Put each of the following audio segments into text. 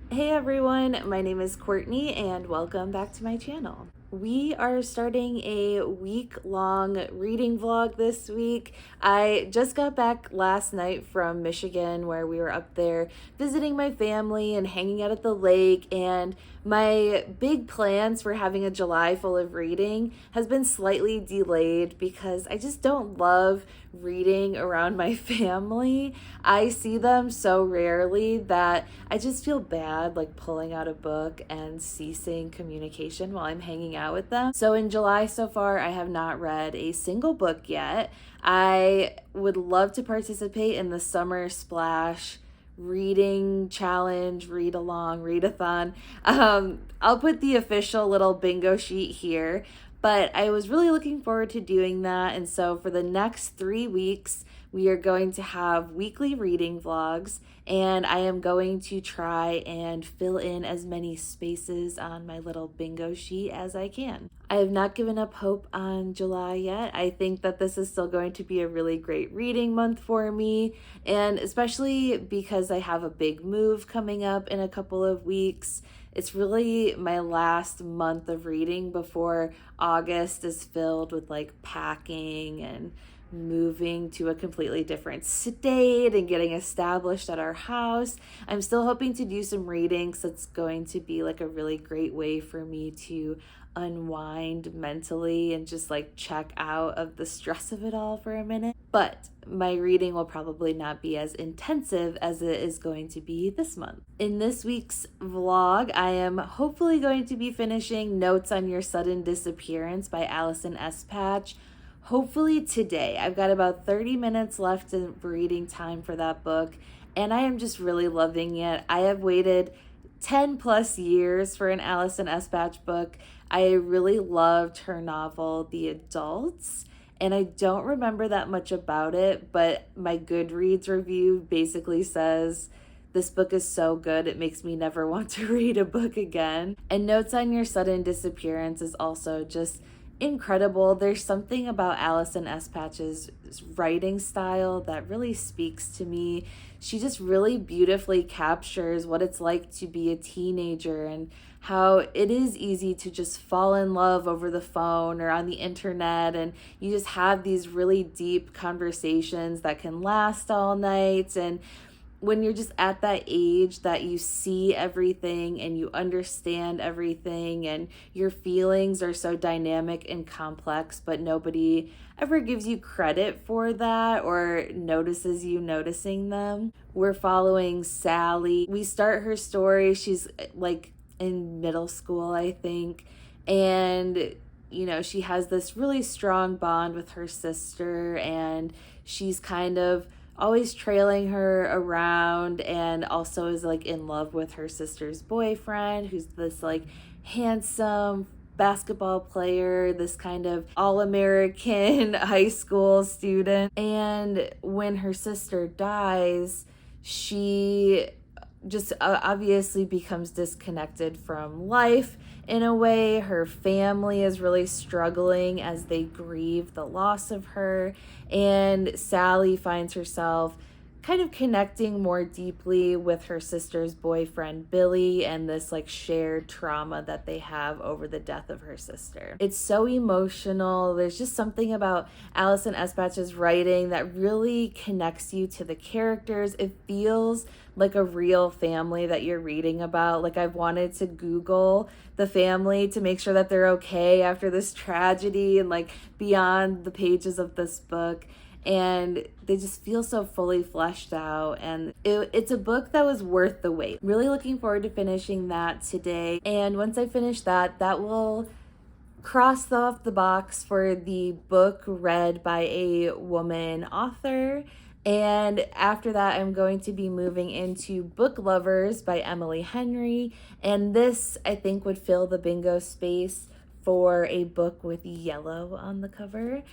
Hey everyone, my name is Courtney and welcome back to my channel. We are starting a week-long reading vlog this week. I just got back last night from Michigan where we were up there visiting my family and hanging out at the lake, and my big plans for having a July full of reading has been slightly delayed because I just don't love reading around my family. I see them so rarely that I just feel bad like pulling out a book and ceasing communication while I'm hanging out with them. So in July so far, I have not read a single book yet. I would love to participate in the Summer Splash reading challenge, read along, readathon. I'll put the official little bingo sheet here, but I was really looking forward to doing that. And so for the next 3 weeks, we are going to have weekly reading vlogs, and I am going to try and fill in as many spaces on my little bingo sheet as I can. I have not given up hope on July yet. I think that this is still going to be a really great reading month for me, and especially because I have a big move coming up in a couple of weeks. It's really my last month of reading before August is filled with like packing and moving to a completely different state and getting established at our house. I'm still hoping to do some reading, so it's going to be like a really great way for me to unwind mentally and just like check out of the stress of it all for a minute. But my reading will probably not be as intensive as it is going to be this month. In this week's vlog, I am hopefully going to be finishing Notes on Your Sudden Disappearance by Allison S. Patch. Hopefully today. I've got about 30 minutes left of reading time for that book, and I am just really loving it. I have waited 10 plus years for an Allison S. Patch book. I really loved her novel, The Adults, and I don't remember that much about it, but my Goodreads review basically says, "This book is so good, it makes me never want to read a book again." And Notes on Your Sudden Disappearance is also just incredible. There's something about Allison S. Patch's writing style that really speaks to me. She just really beautifully captures what it's like to be a teenager and how it is easy to just fall in love over the phone or on the internet, and you just have these really deep conversations that can last all night. And when you're just at that age that you see everything and you understand everything and your feelings are so dynamic and complex, but nobody ever gives you credit for that or notices you noticing them. We're following Sally. We start her story. She's like in middle school, I think. And she has this really strong bond with her sister, and she's kind of always trailing her around, and also is like in love with her sister's boyfriend, who's this like handsome basketball player, this kind of all-American high school student. And when her sister dies, she just obviously becomes disconnected from life in a way. Her family is really struggling as they grieve the loss of her, and Sally finds herself kind of connecting more deeply with her sister's boyfriend Billy and this like shared trauma that they have over the death of her sister. It's so emotional. There's just something about Allison S. Patch's writing that really connects you to the characters. It feels like a real family that you're reading about. Like, I've wanted to Google the family to make sure that they're okay after this tragedy and like beyond the pages of this book. And they just feel so fully fleshed out, and it's a book that was worth the wait. Really looking forward to finishing that today. And once I finish that will cross off the box for the book read by a woman author. And after that, I'm going to be moving into Book Lovers by Emily Henry. And this, I think, would fill the bingo space for a book with yellow on the cover.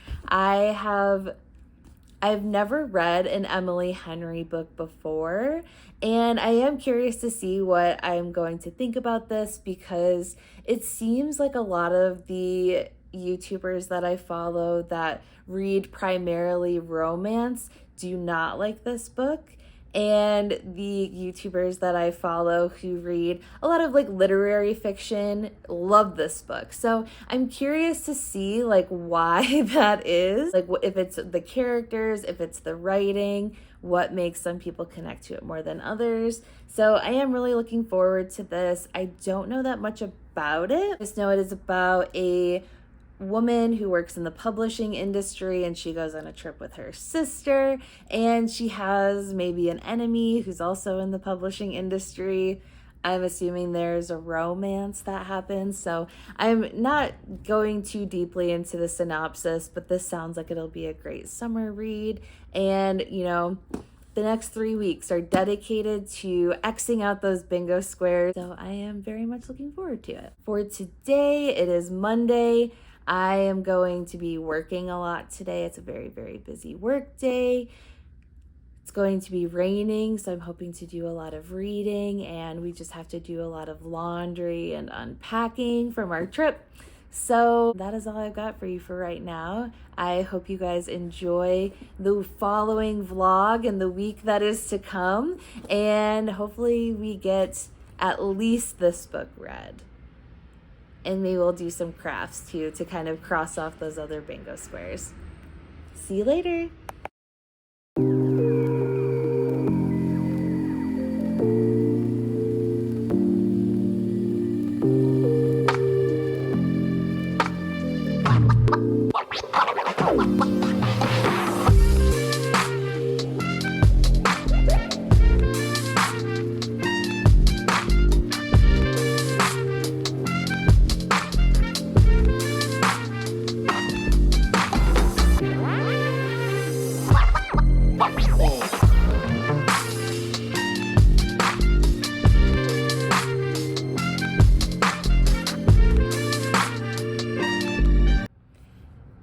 I've never read an Emily Henry book before, and I am curious to see what I'm going to think about this, because it seems like a lot of the YouTubers that I follow that read primarily romance do not like this book. and the YouTubers that I follow who read a lot of like literary fiction love this book. So I'm curious to see like why that is, like if it's the characters, if it's the writing, what makes some people connect to it more than others. So I am really looking forward to this. I don't know that much about it. I just know it is about a woman who works in the publishing industry, and she goes on a trip with her sister, and she has maybe an enemy who's also in the publishing industry. I'm assuming there's a romance that happens, so I'm not going too deeply into the synopsis, but this sounds like it'll be a great summer read. And the next 3 weeks are dedicated to Xing out those bingo squares, so I am very much looking forward to it. For today, it is Monday. I am going to be working a lot today. It's a very, very busy work day. It's going to be raining, so I'm hoping to do a lot of reading, and we just have to do a lot of laundry and unpacking from our trip. So that is all I've got for you for right now. I hope you guys enjoy the following vlog and the week that is to come, and hopefully we get at least this book read. And maybe we'll do some crafts too to kind of cross off those other bingo squares. See you later.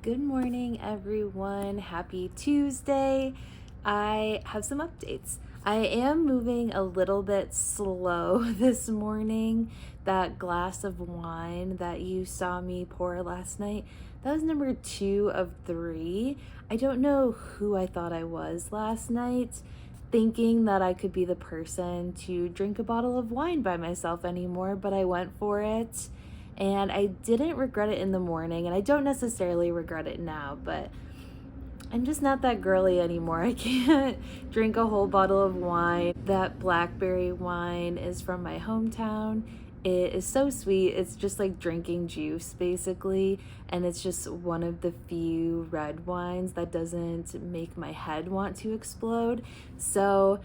Good morning, everyone. Happy Tuesday. I have some updates. I am moving a little bit slow this morning. That glass of wine that you saw me pour last night, that was number 2 of 3. I don't know who I thought I was last night, thinking that I could be the person to drink a bottle of wine by myself anymore, but I went for it. And I didn't regret it in the morning, and I don't necessarily regret it now, but I'm just not that girly anymore. I can't drink a whole bottle of wine. That blackberry wine is from my hometown. It is so sweet. It's just like drinking juice, basically, and it's just one of the few red wines that doesn't make my head want to explode. So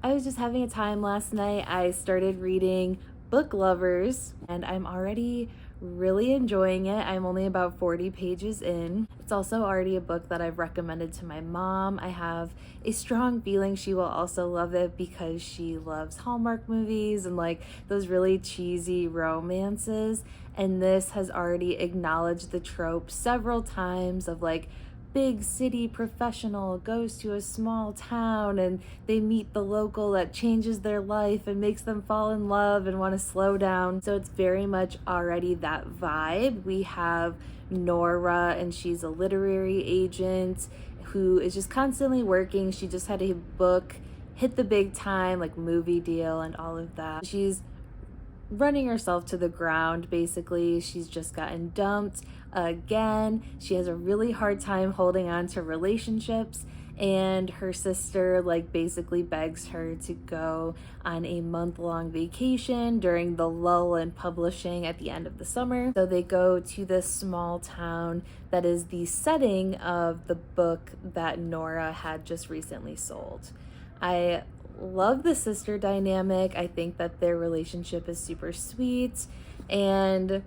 I was just having a time last night. I started reading Book Lovers, and I'm already really enjoying it. I'm only about 40 pages in. It's also already a book that I've recommended to my mom. I have a strong feeling she will also love it because she loves Hallmark movies and like those really cheesy romances. And this has already acknowledged the trope several times of like big city professional goes to a small town and they meet the local that changes their life and makes them fall in love and want to slow down. So it's very much already that vibe. We have Nora, and she's a literary agent who is just constantly working. She just had a book hit the big time, like movie deal and all of that. She's running herself to the ground, basically. She's just gotten dumped again. She has a really hard time holding on to relationships, and her sister like basically begs her to go on a month-long vacation during the lull in publishing at the end of the summer. So they go to this small town that is the setting of the book that Nora had just recently sold. I love the sister dynamic. I think that their relationship is super sweet, and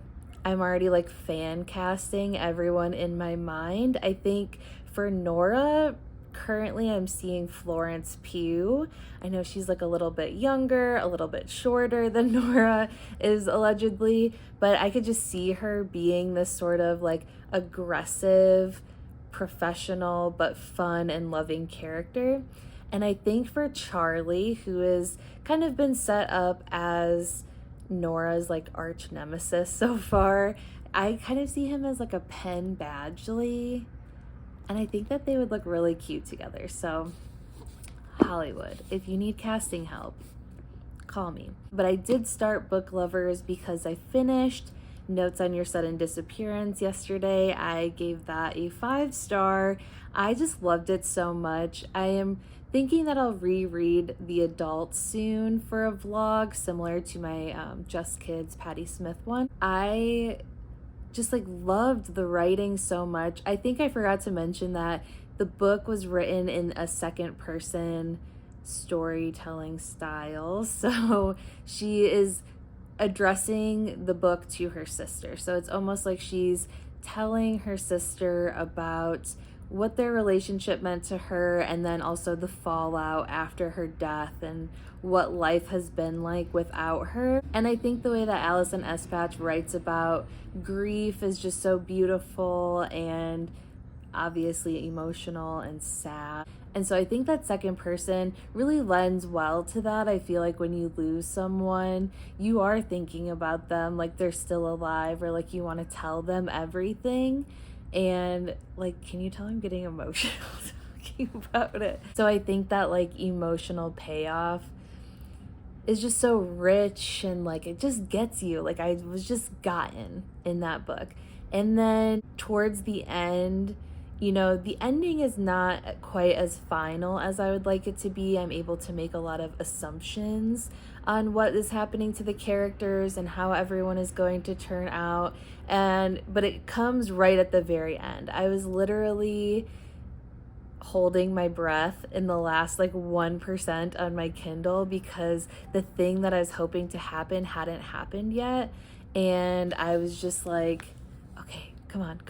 I'm already like fan casting everyone in my mind. I think for Nora, currently I'm seeing Florence Pugh. I know she's like a little bit younger, a little bit shorter than Nora is allegedly, but I could just see her being this sort of like aggressive, professional, but fun and loving character. And I think for Charlie, who has kind of been set up as Nora's like arch nemesis so far, I kind of see him as like a Penn Badgley, and I think that they would look really cute together. So Hollywood. If you need casting help, call me. But I did start Book Lovers because I finished Notes on Your Sudden Disappearance yesterday. I gave that a 5-star. I just loved it so much. I am thinking that I'll reread The Adult soon for a vlog similar to my Just Kids Patti Smith one. I just like loved the writing so much. I think I forgot to mention that the book was written in a second person storytelling style. So she is addressing the book to her sister. So it's almost like she's telling her sister about what their relationship meant to her, and then also the fallout after her death and what life has been like without her. And I think the way that Allison Espach writes about grief is just so beautiful and obviously emotional and sad. And so I think that second person really lends well to that. I feel like when you lose someone, you are thinking about them like they're still alive, or like you want to tell them everything. And like, can you tell I'm getting emotional talking about it? So I think that like emotional payoff is just so rich, and like it just gets you. Like I was just gotten in that book. And then towards the end, the ending is not quite as final as I would like it to be. I'm able to make a lot of assumptions on what is happening to the characters and how everyone is going to turn out. But it comes right at the very end. I was literally holding my breath in the last like 1% on my Kindle because the thing that I was hoping to happen hadn't happened yet. And I was just like, okay, come on.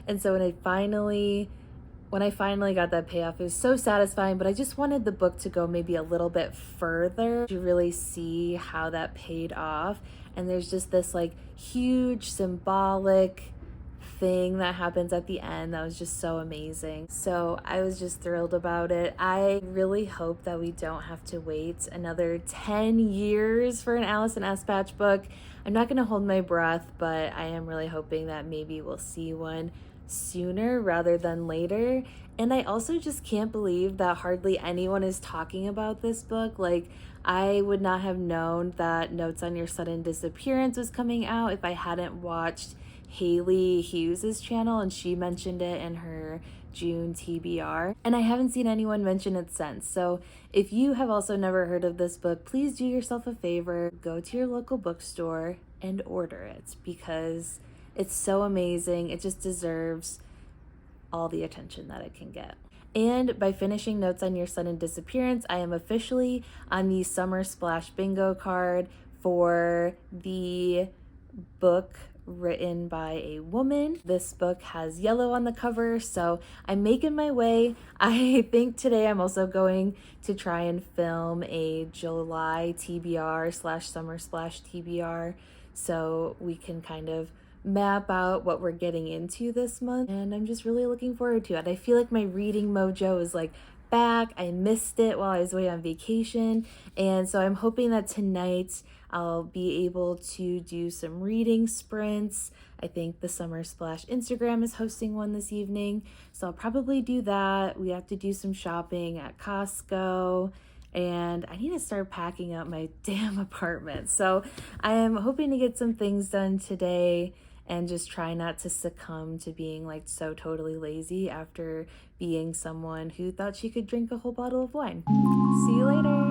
And so when I finally got that payoff, it was so satisfying. But I just wanted the book to go maybe a little bit further to really see how that paid off. And there's just this like huge symbolic thing that happens at the end that was just so amazing. So I was just thrilled about it. I really hope that we don't have to wait another 10 years for an Allison Espach book. I'm not going to hold my breath, but I am really hoping that maybe we'll see one sooner rather than later. And I also just can't believe that hardly anyone is talking about this book. Like, I would not have known that Notes on Your Sudden Disappearance was coming out if I hadn't watched Haley Hughes's channel, and she mentioned it in her June TBR, and I haven't seen anyone mention it since. So if you have also never heard of this book, please do yourself a favor, go to your local bookstore and order it, because it's so amazing. It just deserves all the attention that it can get. And by finishing Notes on Your Sudden Disappearance, I am officially on the Summer Splash bingo card for the book written by a woman. This book has yellow on the cover, so I'm making my way. I think today I'm also going to try and film a July TBR / Summer Splash TBR, so we can kind of map out what we're getting into this month, and I'm just really looking forward to it. I feel like my reading mojo is like back. I missed it while I was away on vacation, and so I'm hoping that tonight I'll be able to do some reading sprints. I think the Summer Splash Instagram is hosting one this evening, so I'll probably do that. We have to do some shopping at Costco, and I need to start packing up my damn apartment. So I am hoping to get some things done today and just try not to succumb to being like so totally lazy after being someone who thought she could drink a whole bottle of wine. See you later.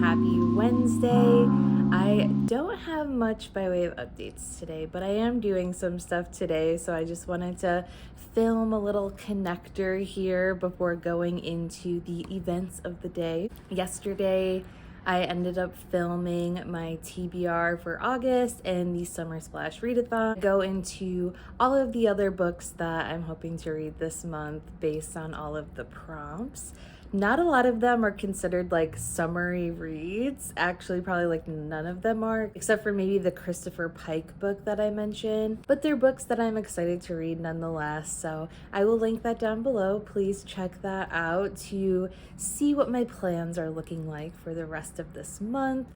Happy Wednesday. I don't have much by way of updates today, but I am doing some stuff today, so I just wanted to film a little connector here before going into the events of the day. Yesterday, I ended up filming my TBR for August and the Summer Splash Readathon. Go into all of the other books that I'm hoping to read this month based on all of the prompts. Not a lot of them are considered like summary reads. Actually, probably like none of them are, except for maybe the Christopher Pike book that I mentioned. But they're books that I'm excited to read nonetheless. So I will link that down below. Please check that out to see what my plans are looking like for the rest of this month.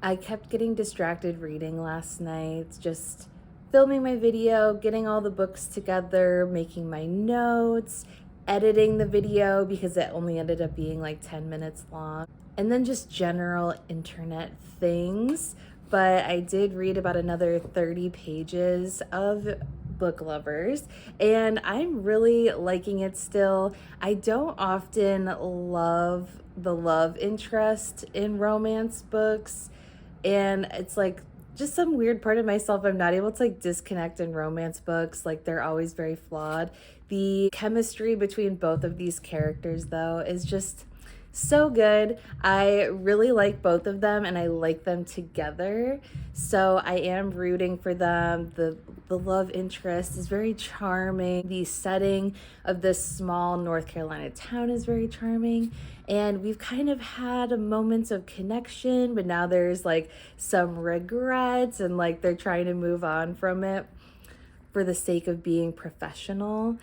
I kept getting distracted reading last night, just filming my video, getting all the books together, making my notes, editing the video because it only ended up being like 10 minutes long, and then just general internet things. But I did read about another 30 pages of Book Lovers, and I'm really liking it still. I don't often love the love interest in romance books, and it's like just some weird part of myself, I'm not able to like disconnect in romance books. Like, they're always very flawed. The chemistry between both of these characters though is just so good. I really like both of them and I like them together. So I am rooting for them. The love interest is very charming. The setting of this small North Carolina town is very charming. And we've kind of had moments of connection, but now there's like some regrets and like they're trying to move on from it for the sake of being professional.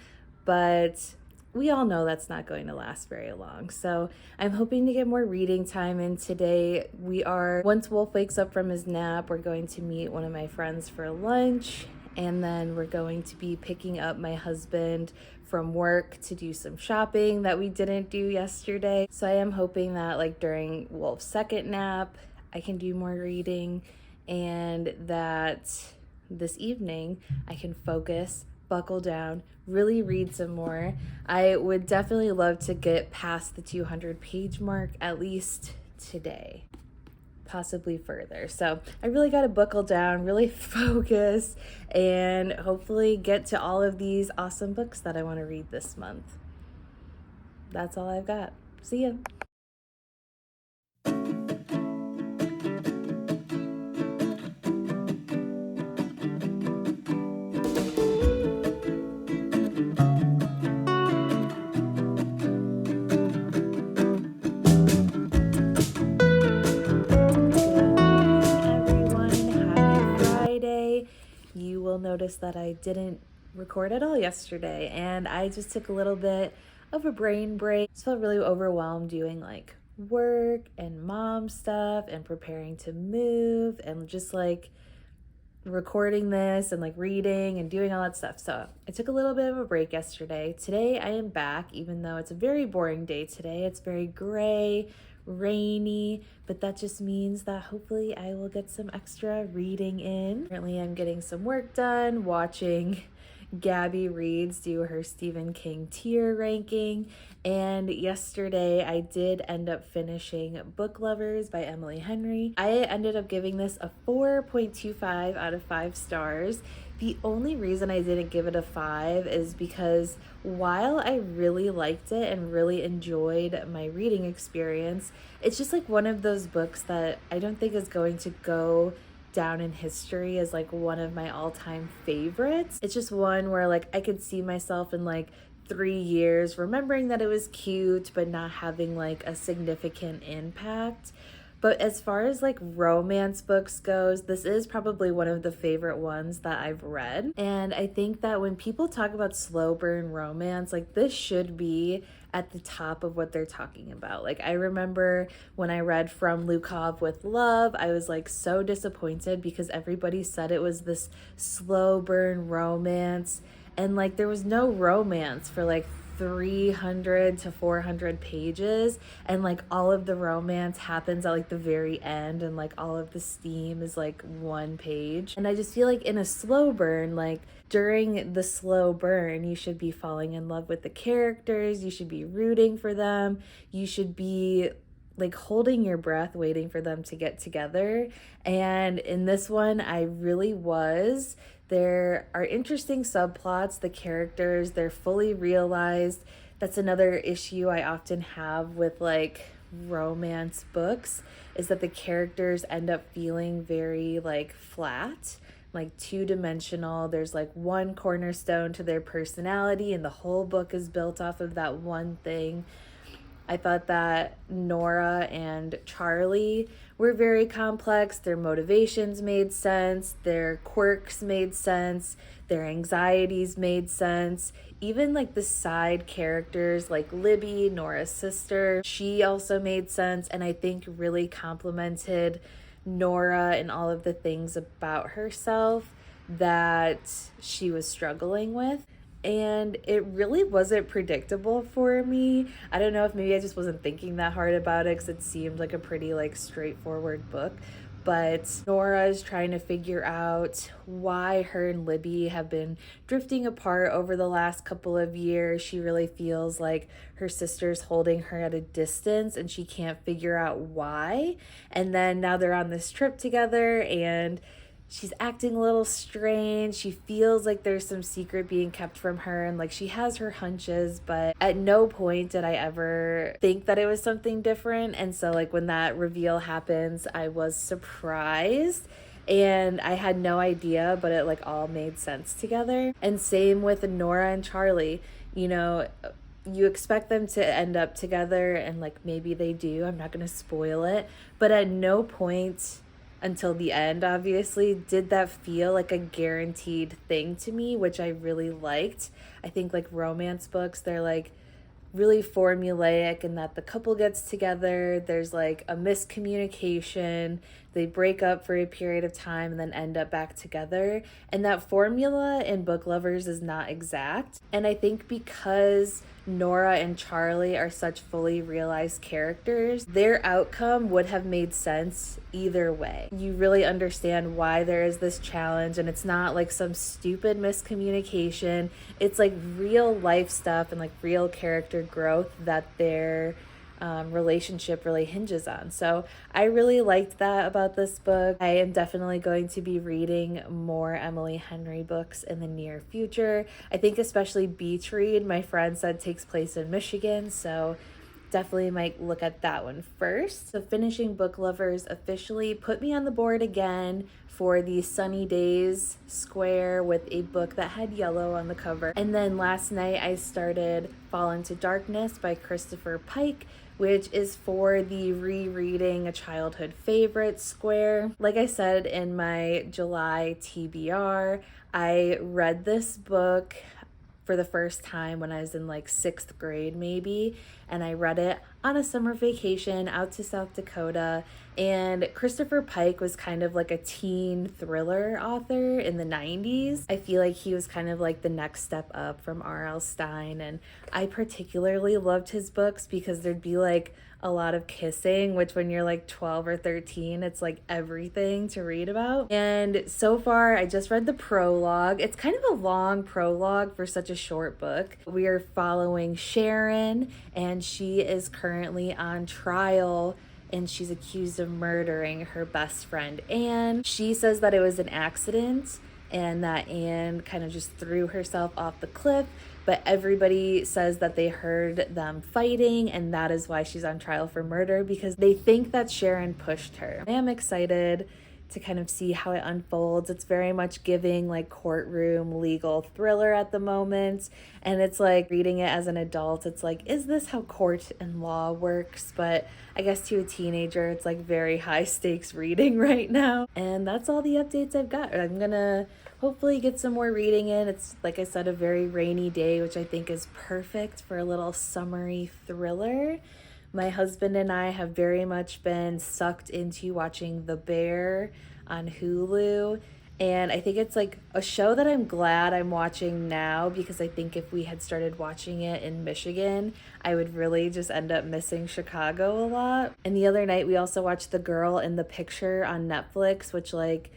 But we all know that's not going to last very long. So I'm hoping to get more reading time in today. Once Wolf wakes up from his nap, we're going to meet one of my friends for lunch. And then we're going to be picking up my husband from work to do some shopping that we didn't do yesterday. So I am hoping that like during Wolf's second nap, I can do more reading, and that this evening I can focus, buckle down, really read some more. I would definitely love to get past the 200 page mark at least today, possibly further. So I really got to buckle down, really focus, and hopefully get to all of these awesome books that I want to read this month. That's all I've got. See ya. You will notice that I didn't record at all yesterday, and I just took a little bit of a brain break. I felt really overwhelmed doing like work and mom stuff and preparing to move and just like recording this and like reading and doing all that stuff. So I took a little bit of a break yesterday. Today I am back, even though it's a very boring day today. It's very gray, rainy, but that just means that hopefully I will get some extra reading in. Currently I'm getting some work done, watching Gabby Reeds do her Stephen King tier ranking, and yesterday I did end up finishing Book Lovers by Emily Henry. I ended up giving this a 4.25 out of 5 stars. The only reason I didn't give it a 5 is because while I really liked it and really enjoyed my reading experience, it's just like one of those books that I don't think is going to go down in history as like one of my all-time favorites. It's just one where like I could see myself in like 3 years remembering that it was cute but not having like a significant impact. But as far as like romance books goes, this is probably one of the favorite ones that I've read. And I think that when people talk about slow burn romance, like this should be at the top of what they're talking about. Like I remember when I read From Lukov with Love, I was like so disappointed because everybody said it was this slow burn romance, and like there was no romance for like 300 to 400 pages, and like all of the romance happens at like the very end, and like all of the steam is like one page. And I just feel like in a slow burn, like during the slow burn, you should be falling in love with the characters, you should be rooting for them, you should be like holding your breath waiting for them to get together. And in this one I really was. There are interesting subplots, the characters, they're fully realized. That's another issue I often have with like romance books, is that the characters end up feeling very like flat, like two-dimensional. There's like one cornerstone to their personality and the whole book is built off of that one thing. I thought that Nora and Charlie were very complex. Their motivations made sense. Their quirks made sense. Their anxieties made sense. Even like the side characters like Libby, Nora's sister, she also made sense, and I think really complemented Nora and all of the things about herself that she was struggling with. And it really wasn't predictable for me. I don't know if maybe I just wasn't thinking that hard about it because it seemed like a pretty like straightforward book. But Nora is trying to figure out why her and Libby have been drifting apart over the last couple of years. She really feels like her sister's holding her at a distance and she can't figure out why. And then now they're on this trip together and she's acting a little strange. She feels like there's some secret being kept from her and like she has her hunches, but at no point did I ever think that it was something different. And so like when that reveal happens, I was surprised and I had no idea, but it like all made sense together. And same with Nora and Charlie. You know, you expect them to end up together and like maybe they do. I'm not going to spoil it, but at no point until the end, obviously, did that feel like a guaranteed thing to me, which I really liked. I think like romance books, they're like really formulaic in that the couple gets together, there's like a miscommunication, they break up for a period of time and then end up back together. And that formula in Book Lovers is not exact. And I think because Nora and Charlie are such fully realized characters, their outcome would have made sense either way. You really understand why there is this challenge, and it's not like some stupid miscommunication. It's like real life stuff and like real character growth that their relationship really hinges on. So I really liked that about this book. I am definitely going to be reading more Emily Henry books in the near future. I think especially Beach Read, my friend said, takes place in Michigan, so definitely might look at that one first. So finishing Book Lovers officially put me on the board again for the Sunny Days square with a book that had yellow on the cover. And then last night I started Fall into Darkness by Christopher Pike, which is for the rereading a childhood favorite square. Like I said in my July TBR, I read this book for the first time when I was in like 6th grade maybe, and I read it on a summer vacation out to South Dakota. And Christopher Pike was kind of like a teen thriller author in the 90s. I feel like he was kind of like the next step up from R.L. Stine, and I particularly loved his books because there'd be like a lot of kissing, which when you're like 12 or 13, it's like everything to read about. And so far, I just read the prologue. It's kind of a long prologue for such a short book. We are following Sharon, and she is currently on trial and she's accused of murdering her best friend Anne. She says that it was an accident and that Anne kind of just threw herself off the cliff, but everybody says that they heard them fighting and that is why she's on trial for murder, because they think that Sharon pushed her. I am excited to kind of see how it unfolds. It's very much giving like courtroom legal thriller at the moment, and it's like reading it as an adult, it's like, is this how court and law works? But I guess to a teenager it's like very high stakes reading right now. And that's all the updates I've got. I'm gonna hopefully get some more reading in. It's, like I said, a very rainy day, which I think is perfect for a little summery thriller. My husband and I have very much been sucked into watching The Bear on Hulu. And I think it's like a show that I'm glad I'm watching now, because I think if we had started watching it in Michigan, I would really just end up missing Chicago a lot. And the other night we also watched The Girl in the Picture on Netflix, which like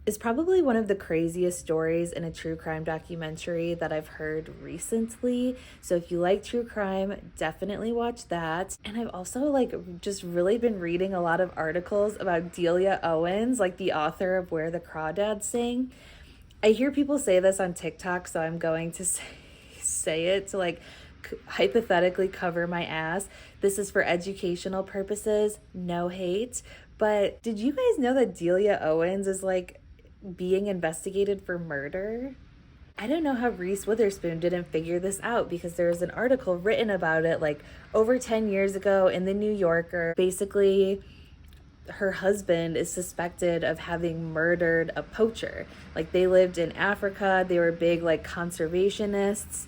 is probably one of the craziest stories in a true crime documentary that I've heard recently. So if you like true crime, definitely watch that. And I've also like just really been reading a lot of articles about Delia Owens, like the author of Where the Crawdads Sing. I hear people say this on TikTok, so I'm going to say it to like hypothetically cover my ass. This is for educational purposes, no hate. But did you guys know that Delia Owens is like being investigated for murder? I don't know how Reese Witherspoon didn't figure this out, because there was an article written about it like over 10 years ago in the New Yorker. Basically, her husband is suspected of having murdered a poacher. Like they lived in Africa, they were big like conservationists,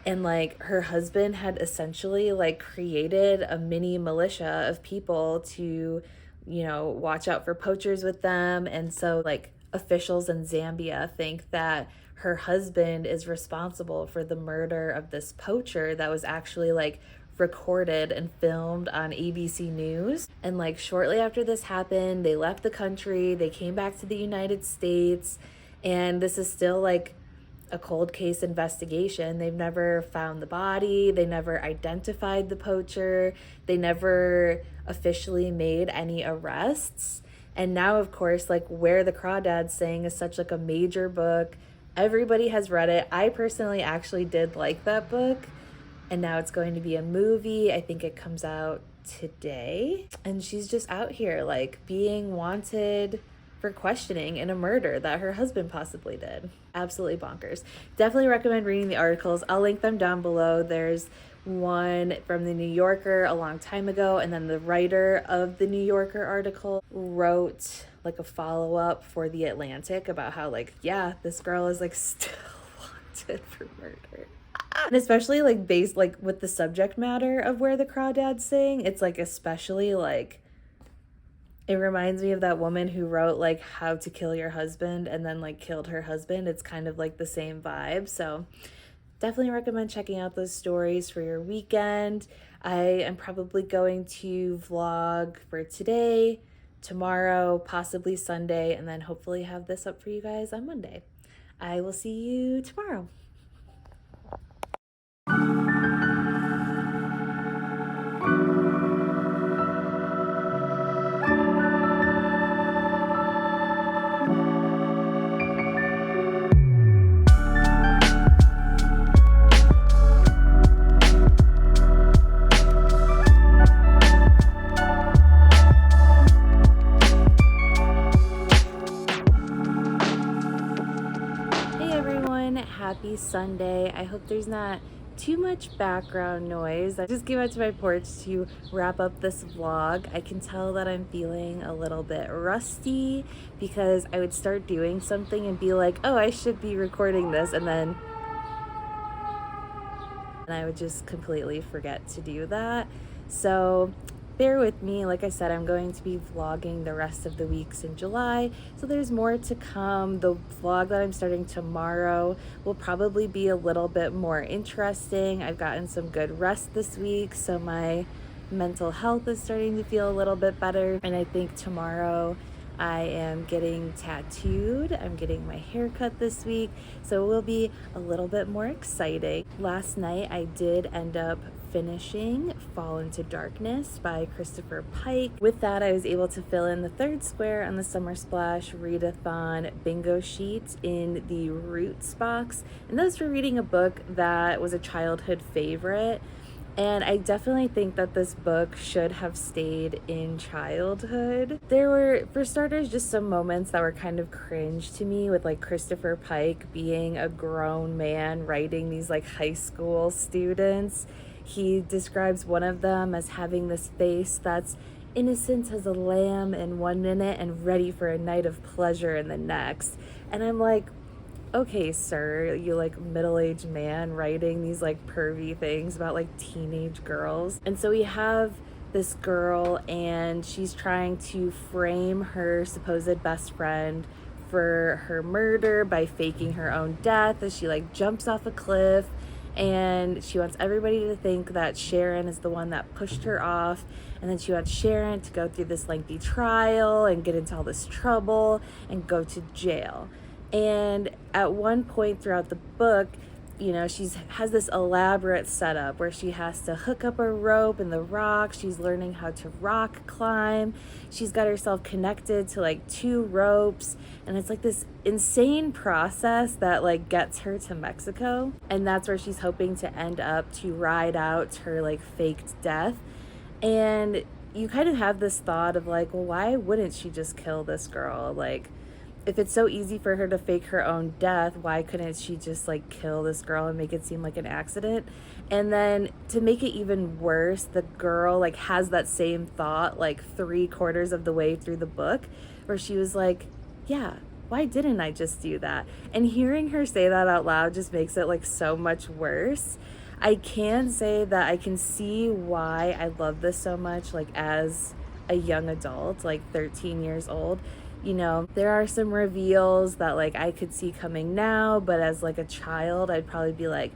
and like her husband had essentially like created a mini militia of people to watch out for poachers with them. And so like officials in Zambia think that her husband is responsible for the murder of this poacher that was actually like recorded and filmed on ABC News. And like shortly after this happened, they left the country, they came back to the United States, and this is still like a cold case investigation. They've never found the body, they never identified the poacher, they never officially made any arrests. And now, of course, like Where the Crawdads Sing is such like a major book. Everybody has read it. I personally actually did like that book. And now it's going to be a movie. I think it comes out today. And she's just out here like being wanted for questioning in a murder that her husband possibly did. Absolutely bonkers. Definitely recommend reading the articles. I'll link them down below. There's one from the New Yorker a long time ago, and then the writer of the New Yorker article wrote like a follow-up for the Atlantic about how like, yeah, this girl is like still wanted for murder. And especially like based like with the subject matter of Where the Crawdads Sing, it's like especially like, it reminds me of that woman who wrote like How to Kill Your Husband and then like killed her husband. It's kind of like the same vibe. So definitely recommend checking out those stories for your weekend. I am probably going to vlog for today, tomorrow, possibly Sunday, and then hopefully have this up for you guys on Monday. I will see you tomorrow. Happy Sunday. I hope there's not too much background noise. I just came out to my porch to wrap up this vlog. I can tell that I'm feeling a little bit rusty because I would start doing something and be like, oh, I should be recording this, and I would just completely forget to do that. So bear with me. Like I said, I'm going to be vlogging the rest of the weeks in July, so there's more to come. The vlog that I'm starting tomorrow will probably be a little bit more interesting. I've gotten some good rest this week, so my mental health is starting to feel a little bit better. And I think tomorrow I am getting tattooed. I'm getting my hair cut this week, so it will be a little bit more exciting. Last night I did end up finishing Fall into Darkness by Christopher Pike. With that, I was able to fill in the third square on the Summer Splash readathon bingo sheet in the Roots box, and that was for reading a book that was a childhood favorite. And I definitely think that this book should have stayed in childhood. There were, for starters, just some moments that were kind of cringe to me, with like Christopher Pike being a grown man writing these like high school students. He describes one of them as having this face that's innocent as a lamb in one minute and ready for a night of pleasure in the next. And I'm like, okay, sir, you like middle-aged man writing these like pervy things about like teenage girls. And so we have this girl, and she's trying to frame her supposed best friend for her murder by faking her own death as she like jumps off a cliff. And she wants everybody to think that Sharon is the one that pushed her off. And then she wants Sharon to go through this lengthy trial and get into all this trouble and go to jail. And at one point throughout the book, you know, she has this elaborate setup where she has to hook up a rope in the rock. She's learning how to rock climb. She's got herself connected to like 2 ropes. And it's like this insane process that like gets her to Mexico. And that's where she's hoping to end up to ride out her like faked death. And you kind of have this thought of like, well, why wouldn't she just kill this girl? Like, if it's so easy for her to fake her own death, why couldn't she just like kill this girl and make it seem like an accident? And then to make it even worse, the girl like has that same thought like 3/4 of the way through the book, where she was like, yeah, why didn't I just do that? And hearing her say that out loud just makes it like so much worse. I can say that I can see why I love this so much, like as a young adult, like 13 years old. You know, there are some reveals that like I could see coming now, but as like a child, I'd probably be like,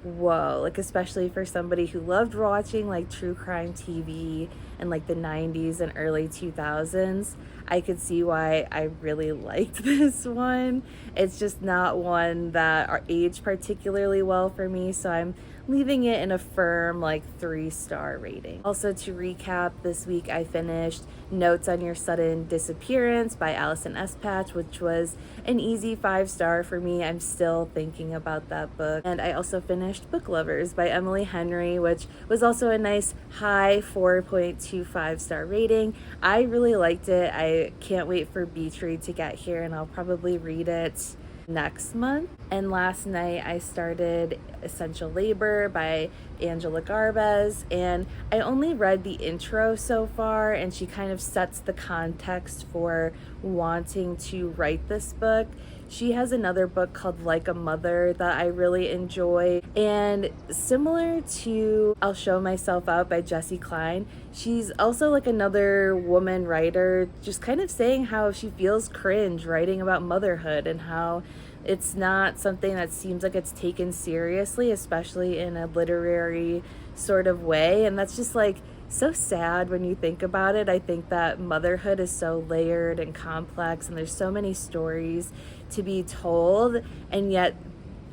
whoa, like especially for somebody who loved watching like true crime TV in like the 90s and early 2000s. I could see why I really liked this one. It's just not one that aged particularly well for me, so I'm leaving it in a firm like 3-star rating. Also, to recap, this week I finished Notes on Your Sudden Disappearance by Allison S. Patch, which was an easy 5-star for me. I'm still thinking about that book. And I also finished Book Lovers by Emily Henry, which was also a nice high 4.25-star rating. I really liked it. I can't wait for Beach Read to get here, and I'll probably read it next month. And last night I started Essential Labor by Angela Garbez, and I only read the intro so far, and she kind of sets the context for wanting to write this book. She has another book called Like a Mother that I really enjoy, and similar to I'll Show Myself Out by Jessie Klein, she's also like another woman writer, just kind of saying how she feels cringe writing about motherhood and how it's not something that seems like it's taken seriously, especially in a literary sort of way. And that's just like so sad when you think about it. I think that motherhood is so layered and complex, and there's so many stories to be told, and yet,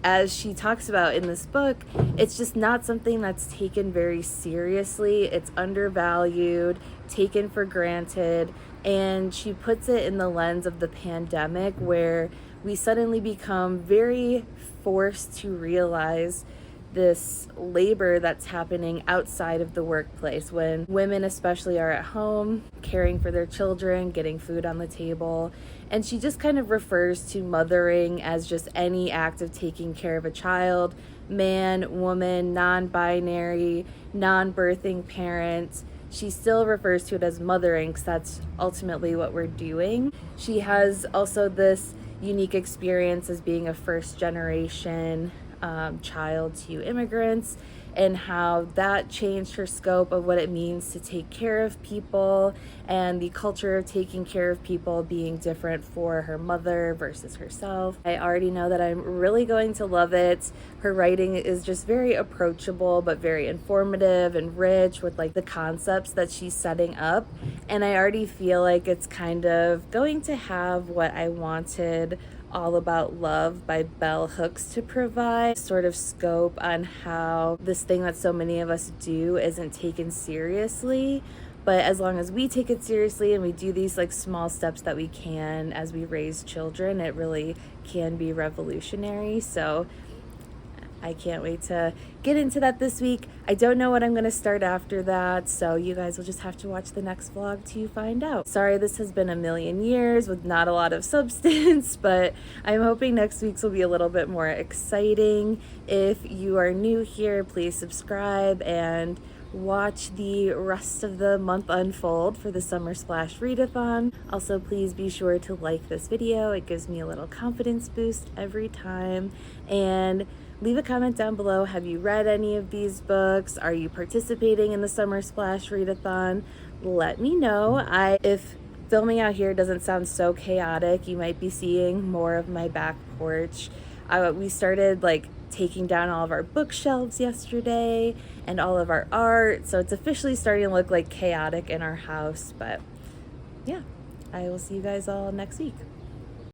as she talks about in this book, it's just not something that's taken very seriously. It's undervalued, taken for granted, and she puts it in the lens of the pandemic, where we suddenly become very forced to realize this labor that's happening outside of the workplace, when women especially are at home caring for their children, getting food on the table. And she just kind of refers to mothering as just any act of taking care of a child, man, woman, non-binary, non-birthing parent. She still refers to it as mothering because that's ultimately what we're doing. She has also this unique experience as being a first generation child to immigrants, and how that changed her scope of what it means to take care of people, and the culture of taking care of people being different for her mother versus herself. I already know that I'm really going to love it. Her writing is just very approachable but very informative and rich with like the concepts that she's setting up, and I already feel like it's kind of going to have what I wanted All About Love by Bell Hooks to provide, sort of scope on how this thing that so many of us do isn't taken seriously. But as long as we take it seriously and we do these like small steps that we can as we raise children, it really can be revolutionary. So I can't wait to get into that this week. I don't know what I'm going to start after that, so you guys will just have to watch the next vlog to find out. Sorry this has been a million years with not a lot of substance, but I'm hoping next week's will be a little bit more exciting. If you are new here, please subscribe and watch the rest of the month unfold for the Summer Splash Readathon. Also, please be sure to like this video. It gives me a little confidence boost every time. And leave a comment down below. Have you read any of these books? Are you participating in the Summer Splash Readathon? Let me know. If filming out here doesn't sound so chaotic, you might be seeing more of my back porch. We started like taking down all of our bookshelves yesterday and all of our art, so it's officially starting to look like chaotic in our house. But yeah, I will see you guys all next week.